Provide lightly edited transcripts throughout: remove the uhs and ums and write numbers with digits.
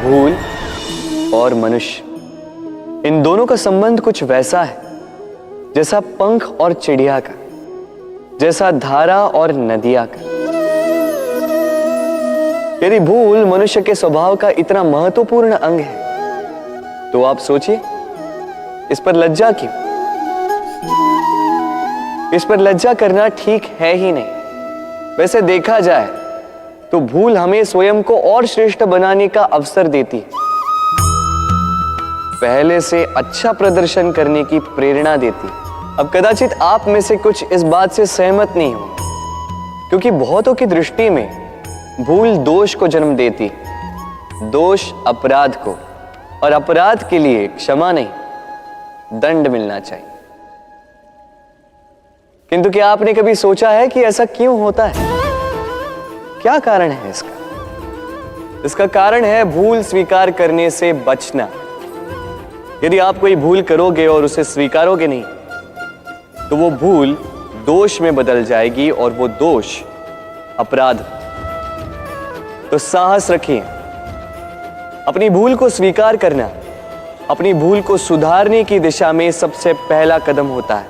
भूल और मनुष्य, इन दोनों का संबंध कुछ वैसा है जैसा पंख और चिड़िया का, जैसा धारा और नदिया का। यदि भूल मनुष्य के स्वभाव का इतना महत्वपूर्ण अंग है तो आप सोचिए, इस पर लज्जा क्यों? इस पर लज्जा करना ठीक है ही नहीं। वैसे देखा जाए तो भूल हमें स्वयं को और श्रेष्ठ बनाने का अवसर देती है, पहले से अच्छा प्रदर्शन करने की प्रेरणा देती है। अब कदाचित आप में से कुछ इस बात से सहमत नहीं हो, क्योंकि बहुतों की दृष्टि में भूल दोष को जन्म देती है, दोष अपराध को, और अपराध के लिए क्षमा नहीं, दंड मिलना चाहिए। किंतु क्या आपने कभी सोचा है कि ऐसा क्यों होता है? क्या कारण है इसका? इसका कारण है भूल स्वीकार करने से बचना। यदि आप कोई भूल करोगे और उसे स्वीकारोगे नहीं तो वो भूल दोष में बदल जाएगी और वो दोष अपराध। तो साहस रखिए, अपनी भूल को स्वीकार करना अपनी भूल को सुधारने की दिशा में सबसे पहला कदम होता है।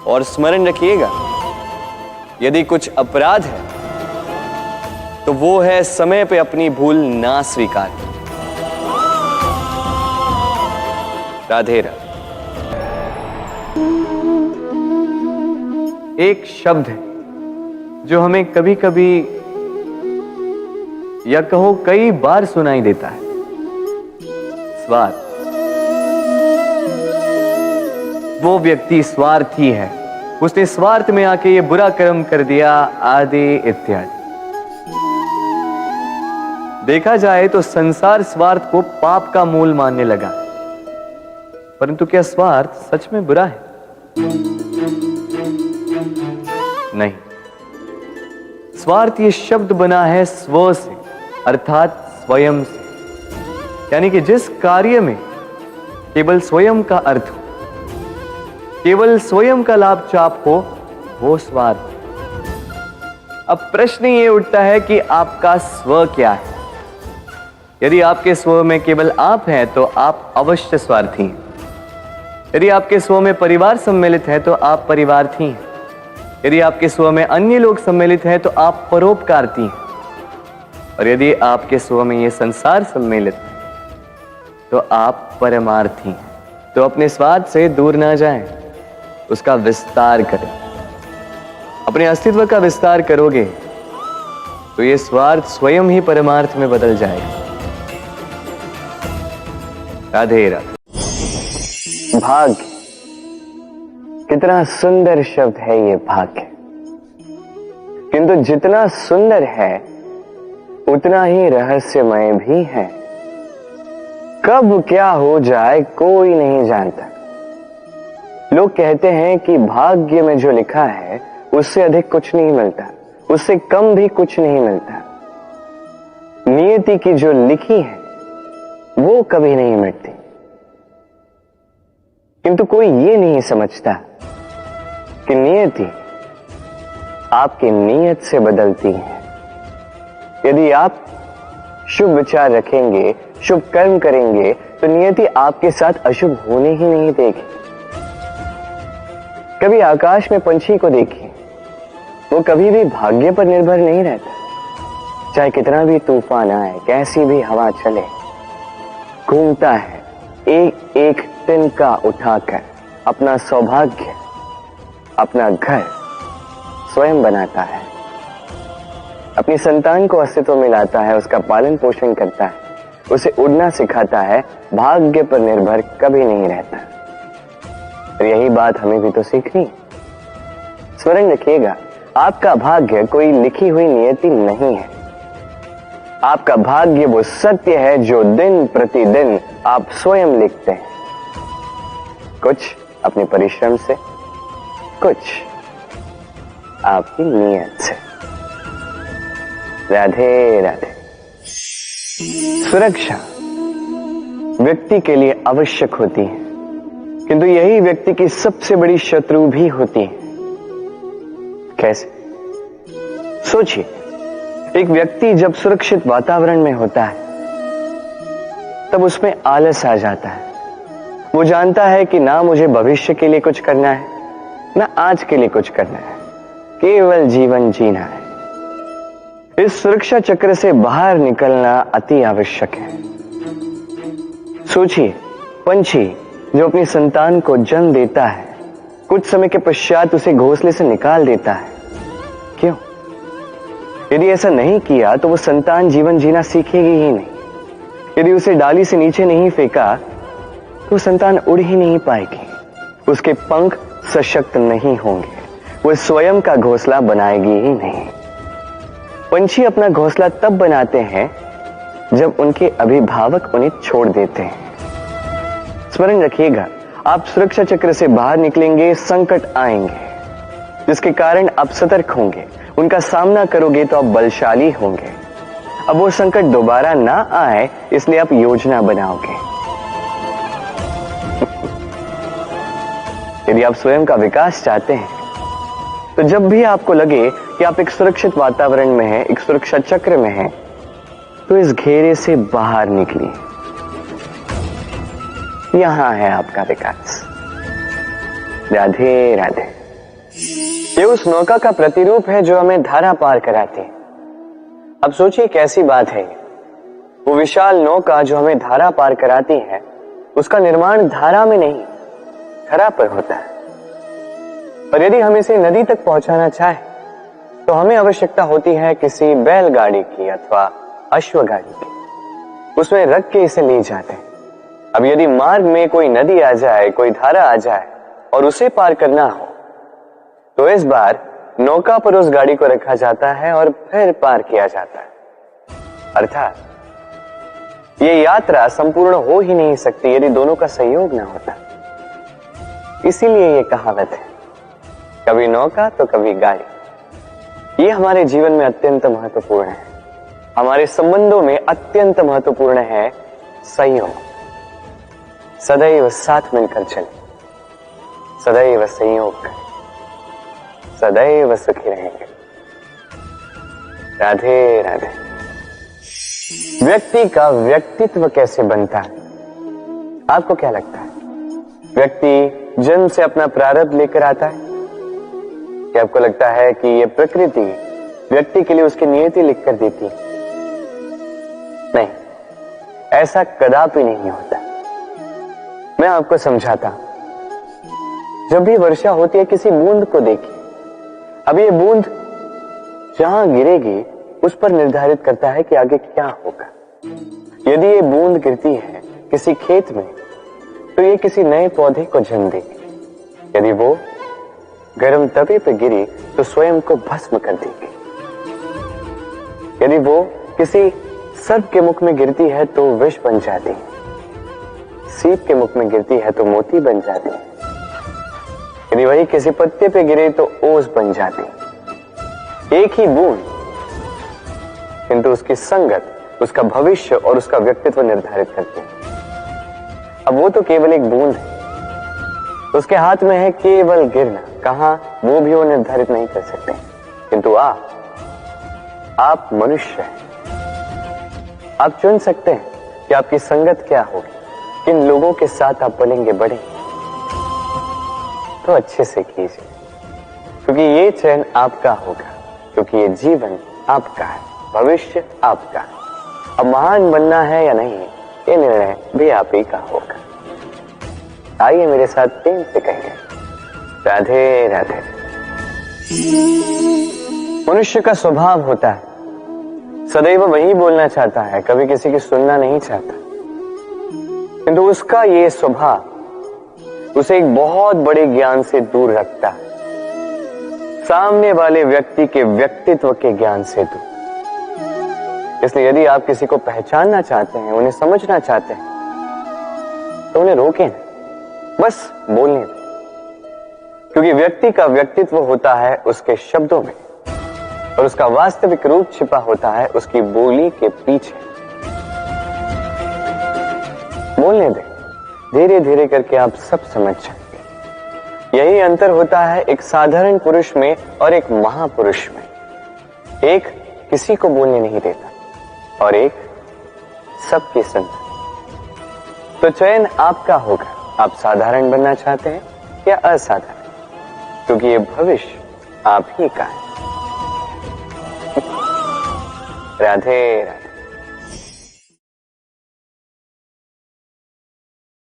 और स्मरण रखिएगा, यदि कुछ अपराध है तो वो है समय पे अपनी भूल ना स्वीकार। राधे राधे। एक शब्द है जो हमें कभी कभी या कहो कई बार सुनाई देता है, स्वार्थ। वो व्यक्ति स्वार्थी है, उसने स्वार्थ में आके ये बुरा कर्म कर दिया, आदि इत्यादि। देखा जाए तो संसार स्वार्थ को पाप का मूल मानने लगा, परंतु क्या स्वार्थ सच में बुरा है? नहीं। स्वार्थ ये शब्द बना है स्व से, अर्थात स्वयं से, यानी कि जिस कार्य में केवल स्वयं का अर्थ हो, केवल स्वयं का लाभ चाप हो, वो स्वार्थ। अब प्रश्न ये उठता है कि आपका स्व क्या है? यदि आपके स्व में केवल आप हैं तो आप अवश्य स्वार्थी हैं। यदि आपके स्व में परिवार सम्मिलित है तो आप परिवार्थी हैं। यदि आपके स्व में अन्य लोग सम्मिलित हैं तो आप परोपकारती हैं। और यदि आपके स्व में ये संसार सम्मिलित है तो आप परमार्थी हैं। तो अपने स्वार्थ से दूर ना जाएं, उसका विस्तार करें। अपने अस्तित्व का विस्तार करोगे तो ये स्वार्थ स्वयं ही परमार्थ में बदल जाएगा। राधे राधे। भाग्य, कितना सुंदर शब्द है ये भाग्य, किंतु जितना सुंदर है उतना ही रहस्यमय भी है। कब क्या हो जाए कोई नहीं जानता। लोग कहते हैं कि भाग्य में जो लिखा है उससे अधिक कुछ नहीं मिलता, उससे कम भी कुछ नहीं मिलता। नियति की जो लिखी है वो कभी नहीं मिटती। किंतु कोई ये नहीं समझता कि नियति आपकी नीयत से बदलती है। यदि आप शुभ विचार रखेंगे, शुभ कर्म करेंगे तो नियति आपके साथ अशुभ होने ही नहीं देगी। कभी आकाश में पंछी को देखिए, वो कभी भी भाग्य पर निर्भर नहीं रहता। चाहे कितना भी तूफान आए, कैसी भी हवा चले, घूमता है एक एक तिनका उठाकर, अपना सौभाग्य, अपना घर स्वयं बनाता है, अपनी संतान को अस्तित्व में लाता है, उसका पालन पोषण करता है, उसे उड़ना सिखाता है, भाग्य पर निर्भर कभी नहीं रहता। और यही बात हमें भी तो सीखनी। स्मरण रखिएगा, आपका भाग्य कोई लिखी हुई नियति नहीं है। आपका भाग्य वो सत्य है जो दिन प्रतिदिन आप स्वयं लिखते हैं, कुछ अपने परिश्रम से, कुछ आपकी नियत से। राधे राधे। सुरक्षा व्यक्ति के लिए आवश्यक होती है, किंतु यही व्यक्ति की सबसे बड़ी शत्रु भी होती है। कैसे? सोचिए, एक व्यक्ति जब सुरक्षित वातावरण में होता है तब उसमें आलस आ जाता है। वो जानता है कि ना मुझे भविष्य के लिए कुछ करना है, ना आज के लिए कुछ करना है, केवल जीवन जीना है। इस सुरक्षा चक्र से बाहर निकलना अति आवश्यक है। सोचिए, पंछी जो अपनी संतान को जन्म देता है, कुछ समय के पश्चात उसे घोंसले से निकाल देता है। क्यों? यदि ऐसा नहीं किया तो वो संतान जीवन जीना सीखेगी ही नहीं। यदि उसे डाली से नीचे नहीं फेंका तो संतान उड़ ही नहीं पाएगी, उसके पंख सशक्त नहीं होंगे, वो स्वयं का घोंसला बनाएगी ही नहीं। पंछी अपना घोंसला तब बनाते हैं जब उनके अभिभावक उन्हें छोड़ देते हैं। स्मरण रखिएगा, आप सुरक्षा चक्र से बाहर निकलेंगे, संकट आएंगे जिसके कारण आप सतर्क होंगे, उनका सामना करोगे तो आप बलशाली होंगे। अब वो संकट दोबारा ना आए इसलिए आप योजना बनाओगे। यदि आप स्वयं का विकास चाहते हैं तो जब भी आपको लगे कि आप एक सुरक्षित वातावरण में हैं, एक सुरक्षा चक्र में हैं, तो इस घेरे से बाहर निकलिए। यहां है आपका विकास। राधे राधे। ये उस नौका का प्रतिरूप है जो हमें धारा पार कराती है। अब सोचिए कैसी बात है ये। वो विशाल नौका जो हमें धारा पार कराती है, उसका निर्माण धारा में नहीं, धरा पर होता है। और यदि हम इसे नदी तक पहुंचाना चाहें तो हमें आवश्यकता होती है किसी बैलगाड़ी की अथवा अश्वगाड़ी की। उसमें रख के इसे ले जाते हैं। अब यदि मार्ग में कोई नदी आ जाए, कोई धारा आ जाए और उसे पार करना हो तो इस बार नौका पर उस गाड़ी को रखा जाता है और फिर पार किया जाता है। अर्थात ये यात्रा संपूर्ण हो ही नहीं सकती यदि दोनों का सहयोग ना होता। इसीलिए ये कहावत है, कभी नौका तो कभी गाड़ी। ये हमारे जीवन में अत्यंत महत्वपूर्ण है। हमारे संबंधों में अत्यंत महत्वपूर्ण है संयोग। सदैव साथ मिलकर चले, सदैव संयोग करें, सदैव सुखी रहेंगे। राधे राधे। व्यक्ति का व्यक्तित्व कैसे बनता है? आपको क्या लगता है? व्यक्ति जन्म से अपना प्रारब्ध लेकर आता है? क्या आपको लगता है कि यह प्रकृति व्यक्ति के लिए उसकी नियति लिखकर देती है? नहीं, ऐसा कदापि नहीं होता। मैं आपको समझाता हूं। जब भी वर्षा होती है, किसी बूंद को देखिए। अब ये बूंद जहां गिरेगी उस पर निर्धारित करता है कि आगे क्या होगा। यदि ये बूंद गिरती है किसी खेत में तो ये किसी नए पौधे को जन्म देगी। यदि वो गर्म तवे पर गिरी तो स्वयं को भस्म कर देगी। यदि वो किसी सर्प के मुख में गिरती है तो विष बन जाती है। सीप के मुख में गिरती है तो मोती बन जाती है। यदि वही किसी पत्ते पे गिरे तो ओस बन जाती। एक ही बूंद, किंतु उसकी संगत, उसका भविष्य और उसका व्यक्तित्व निर्धारित करती है। अब वो तो केवल एक बूंद है, उसके हाथ में है केवल गिरना। कहां, वो भी वो निर्धारित नहीं कर सकते। किंतु आप मनुष्य हैं। आप चुन सकते हैं कि आपकी संगत क्या होगी, किन लोगों के साथ आप पलेंगे बढ़ेंगे। तो अच्छे से कीजिए, क्योंकि ये चयन आपका होगा, क्योंकि ये जीवन आपका है, भविष्य आपका है। अब महान बनना है या नहीं, ये निर्णय भी आप ही का होगा। आइए मेरे साथ प्रेम से कहिए, राधे राधे। मनुष्य का स्वभाव होता है सदैव वही बोलना चाहता है, कभी किसी की सुनना नहीं चाहता। किंतु उसका ये स्वभाव उसे एक बहुत बड़े ज्ञान से दूर रखता है, सामने वाले व्यक्ति के व्यक्तित्व के ज्ञान से दूर। इसलिए यदि आप किसी को पहचानना चाहते हैं, उन्हें समझना चाहते हैं, तो उन्हें रोकें, बस बोलने दें। क्योंकि व्यक्ति का व्यक्तित्व होता है उसके शब्दों में और उसका वास्तविक रूप छिपा होता है उसकी बोली के पीछे। बोलने दें, धीरे धीरे करके आप सब समझ जाएंगे। यही अंतर होता है एक साधारण पुरुष में और एक महापुरुष में। एक किसी को बोलने नहीं देता और एक सबकी सुनता। तो चयन आपका होगा। आप साधारण बनना चाहते हैं या असाधारण, क्योंकि ये भविष्य आप ही का है। राधे राधे।